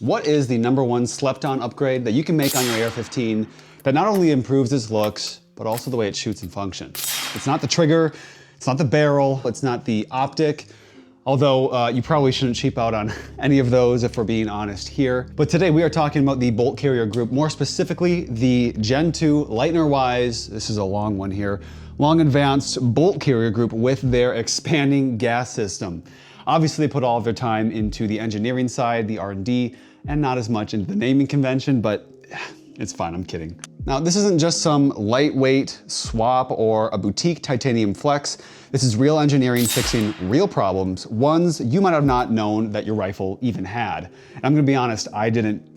What is the #1 slept-on upgrade that you can make on your AR-15 that not only improves its looks, but also the way it shoots and functions? It's not the trigger, it's not the barrel, it's not the optic, although you probably shouldn't cheap out on any of those if we're being honest here. But today we are talking about the bolt carrier group, more specifically the Gen 2 Leitner Wise, this is a long one here, long advanced bolt carrier group with their expanding gas system. Obviously they put all of their time into the engineering side, the R&D, and not as much into the naming convention, but it's fine, I'm kidding. Now, this isn't just some lightweight swap or a boutique titanium flex. This is real engineering fixing real problems, ones you might have not known that your rifle even had. And I'm gonna be honest, I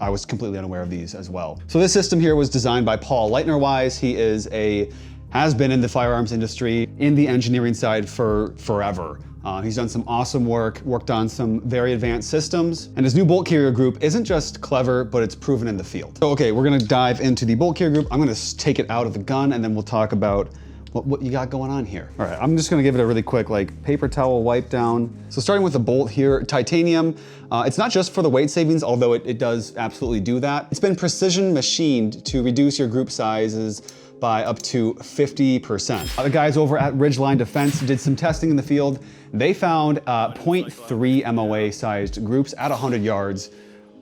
was completely unaware of these as well. So this system here was designed by Paul Leitner Wise. He has been in the firearms industry in the engineering side for forever. He's done some awesome work, worked on some very advanced systems, and his new bolt carrier group isn't just clever, but it's proven in the field. So, okay, we're gonna dive into the bolt carrier group. I'm gonna take it out of the gun, and then we'll talk about what you got going on here. All right, I'm just gonna give it a really quick paper towel wipe down. So starting with the bolt here, titanium, it's not just for the weight savings, although it does absolutely do that. It's been precision machined to reduce your group sizes by up to 50%. The guys over at Ridgeline Defense did some testing in the field. They found 0.3 MOA sized groups at 100 yards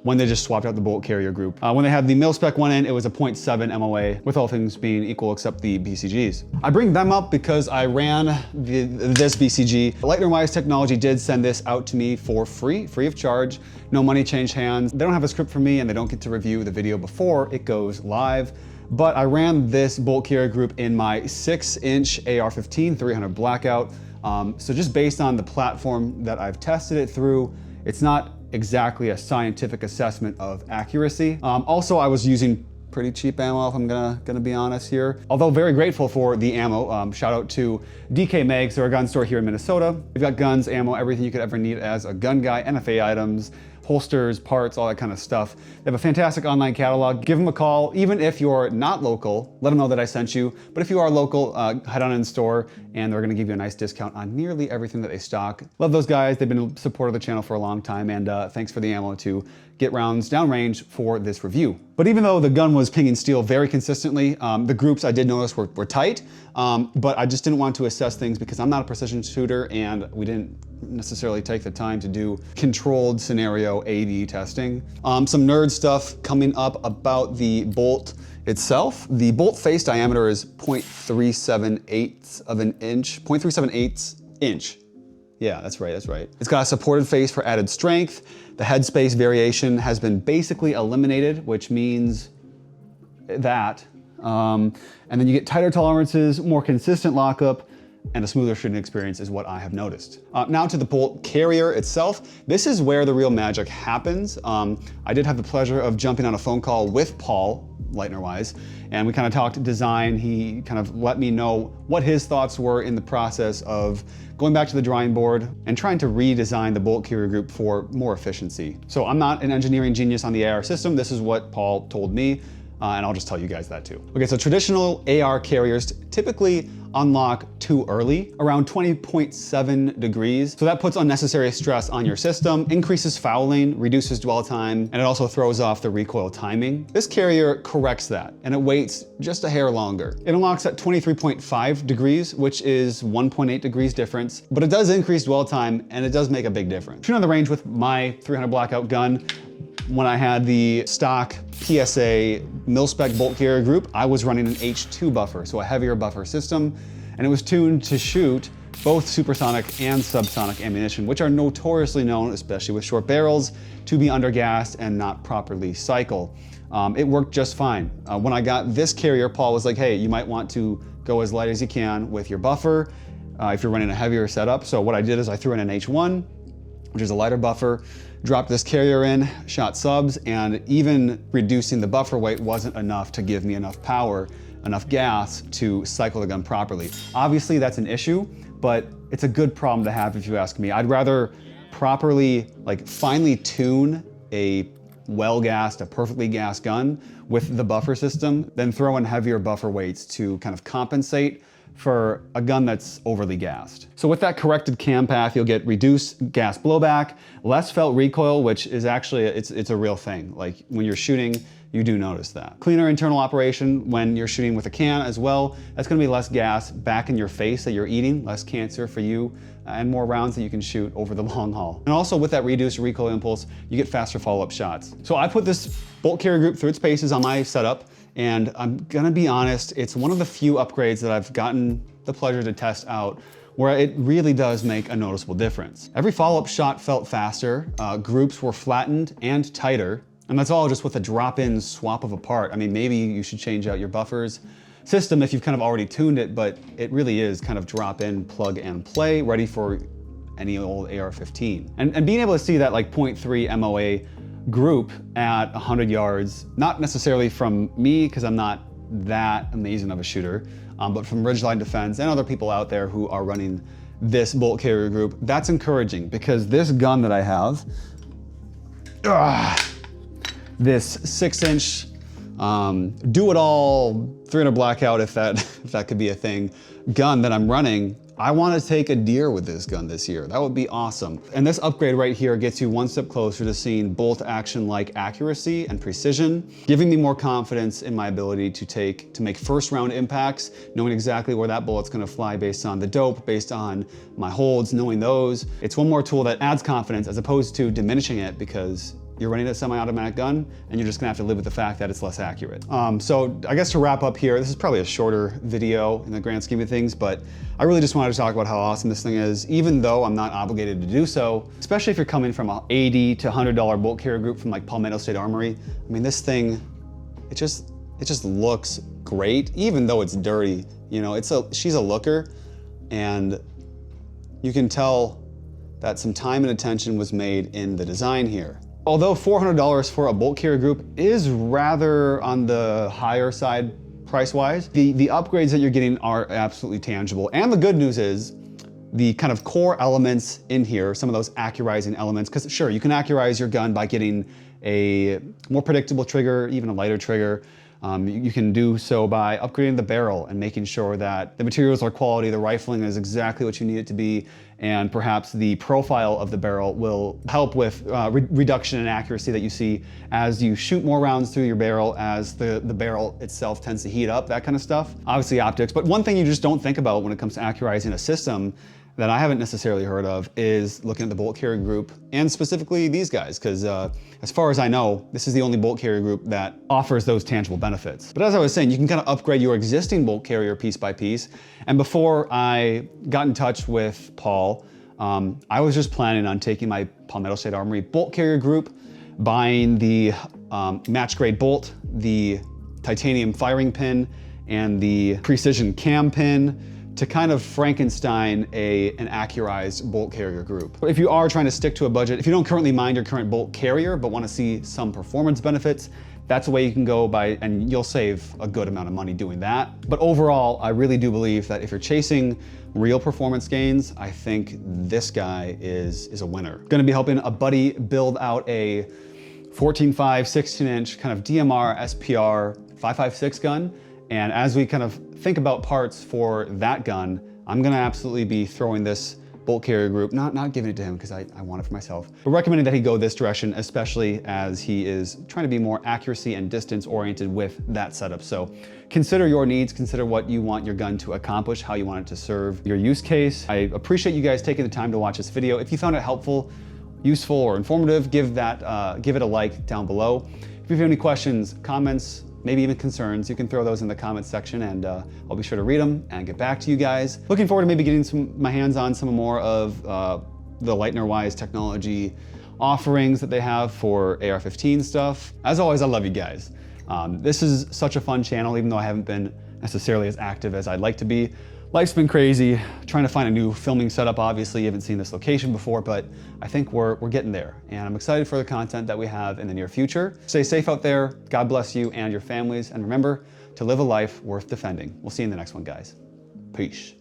when they just swapped out the bolt carrier group. When they had the mil-spec one in, it was a 0.7 MOA, with all things being equal except the BCGs. I bring them up because I ran this BCG. Leitner Wise Technology did send this out to me for free of charge. No money changed hands. They don't have a script for me and they don't get to review the video before it goes live. But I ran this bolt carrier group in my 6-inch AR15 300 blackout. So just based on the platform that I've tested it through, it's not exactly a scientific assessment of accuracy. Also, I was using pretty cheap ammo, if I'm gonna be honest here. Although very grateful for the ammo. Shout out to DK Mags, they're a gun store here in Minnesota. We've got guns, ammo, everything you could ever need as a gun guy, NFA items, holsters, parts, all that kind of stuff. They have a fantastic online catalog. Give them a call, even if you're not local, let them know that I sent you. But if you are local, head on in store and they're gonna give you a nice discount on nearly everything that they stock. Love those guys, they've been a supporter of the channel for a long time, and thanks for the ammo to get rounds downrange for this review. But even though the gun was pinging steel very consistently, the groups I did notice were tight, but I just didn't want to assess things because I'm not a precision shooter and we didn't necessarily take the time to do controlled scenario AD testing. Some nerd stuff coming up about the bolt itself. The bolt face diameter is 0.378 of an inch, 0.378 inch. Yeah, that's right. It's got a supported face for added strength. The headspace variation has been basically eliminated, which means that. And then you get tighter tolerances, more consistent lockup, and a smoother shooting experience is what I have noticed. Now to the bolt carrier itself. This is where the real magic happens. I did have the pleasure of jumping on a phone call with Paul Leitner Wise, and we kind of talked design. He kind of let me know what his thoughts were in the process of going back to the drawing board and trying to redesign the bolt carrier group for more efficiency. So I'm not an engineering genius on the AR system. This is what Paul told me, and I'll just tell you guys that too. Okay, so traditional AR carriers typically unlock too early, around 20.7 degrees. So that puts unnecessary stress on your system, increases fouling, reduces dwell time, and it also throws off the recoil timing. This carrier corrects that, and it waits just a hair longer. It unlocks at 23.5 degrees, which is 1.8 degrees difference, but it does increase dwell time, and it does make a big difference. Shooting on the range with my 300 blackout gun, when I had the stock PSA mil-spec bolt carrier group, I was running an H2 buffer, so a heavier buffer system, and it was tuned to shoot both supersonic and subsonic ammunition, which are notoriously known, especially with short barrels, to be undergassed and not properly cycle. It worked just fine. When I got this carrier, Paul was like, hey, you might want to go as light as you can with your buffer if you're running a heavier setup. So what I did is I threw in an H1, which is a lighter buffer, dropped this carrier in, shot subs, and even reducing the buffer weight wasn't enough to give me enough power, enough gas to cycle the gun properly. Obviously that's an issue, but it's a good problem to have if you ask me. I'd rather properly, finely tune a well-gassed, a perfectly gassed gun with the buffer system than throw in heavier buffer weights to kind of compensate for a gun that's overly gassed. So with that corrected cam path, you'll get reduced gas blowback, less felt recoil, which is actually, it's a real thing. Like when you're shooting, you do notice that. Cleaner internal operation when you're shooting with a can as well. That's gonna be less gas back in your face that you're eating, less cancer for you, and more rounds that you can shoot over the long haul. And also with that reduced recoil impulse, you get faster follow-up shots. So I put this bolt carrier group through its paces on my setup, and I'm gonna be honest, it's one of the few upgrades that I've gotten the pleasure to test out where it really does make a noticeable difference. Every follow-up shot felt faster, groups were flattened and tighter, and that's all just with a drop-in swap of a part. I mean, maybe you should change out your buffers system if you've kind of already tuned it, but it really is kind of drop-in, plug and play, ready for any old AR-15. And being able to see that like 0.3 MOA group at 100 yards, not necessarily from me, because I'm not that amazing of a shooter, but from Ridgeline Defense and other people out there who are running this bolt carrier group, that's encouraging, because this gun that I have, this 6-inch do-it-all 300 blackout, if that could be a thing, gun that I'm running, I want to take a deer with this gun this year. That would be awesome. And this upgrade right here gets you one step closer to seeing bolt action like accuracy and precision, giving me more confidence in my ability to make first round impacts, knowing exactly where that bullet's gonna fly based on the dope, based on my holds, knowing those. It's one more tool that adds confidence as opposed to diminishing it, because you're running a semi-automatic gun and you're just gonna have to live with the fact that it's less accurate. So I guess to wrap up here, this is probably a shorter video in the grand scheme of things, but I really just wanted to talk about how awesome this thing is, even though I'm not obligated to do so, especially if you're coming from a $80 to $100 bolt carrier group from like Palmetto State Armory. I mean, this thing, it just looks great, even though it's dirty. You know, she's a looker, and you can tell that some time and attention was made in the design here. Although $400 for a bolt carrier group is rather on the higher side price-wise, the upgrades that you're getting are absolutely tangible. And the good news is the kind of core elements in here, some of those accurizing elements, because sure, you can accurize your gun by getting a more predictable trigger, even a lighter trigger. You can do so by upgrading the barrel and making sure that the materials are quality, the rifling is exactly what you need it to be, and perhaps the profile of the barrel will help with reduction in accuracy that you see as you shoot more rounds through your barrel, as the barrel itself tends to heat up, that kind of stuff. Obviously optics, but one thing you just don't think about when it comes to accurizing a system that I haven't necessarily heard of is looking at the bolt carrier group, and specifically these guys, because as far as I know, this is the only bolt carrier group that offers those tangible benefits. But as I was saying, you can kind of upgrade your existing bolt carrier piece by piece. And before I got in touch with Paul, I was just planning on taking my Palmetto State Armory bolt carrier group, buying the match grade bolt, the titanium firing pin, and the precision cam pin, to kind of Frankenstein an accurized bolt carrier group. If you are trying to stick to a budget, if you don't currently mind your current bolt carrier but want to see some performance benefits, that's a way you can go by, and you'll save a good amount of money doing that. But overall, I really do believe that if you're chasing real performance gains, I think this guy is a winner. Gonna be helping a buddy build out a 14.5, 16-inch kind of DMR SPR 5.56 gun. And as we kind of think about parts for that gun, I'm gonna absolutely be throwing this bolt carrier group, not giving it to him because I want it for myself, but recommending that he go this direction, especially as he is trying to be more accuracy and distance oriented with that setup. So consider your needs, consider what you want your gun to accomplish, how you want it to serve your use case. I appreciate you guys taking the time to watch this video. If you found it helpful, useful, or informative, give it a like down below. If you have any questions, comments, maybe even concerns, you can throw those in the comments section, and I'll be sure to read them and get back to you guys. Looking forward to maybe getting my hands on some more of the Leitner Wise technology offerings that they have for AR-15 stuff. As always, I love you guys. This is such a fun channel, even though I haven't been necessarily as active as I'd like to be. Life's been crazy, trying to find a new filming setup. Obviously, you haven't seen this location before, but I think we're getting there. And I'm excited for the content that we have in the near future. Stay safe out there. God bless you and your families. And remember to live a life worth defending. We'll see you in the next one, guys. Peace.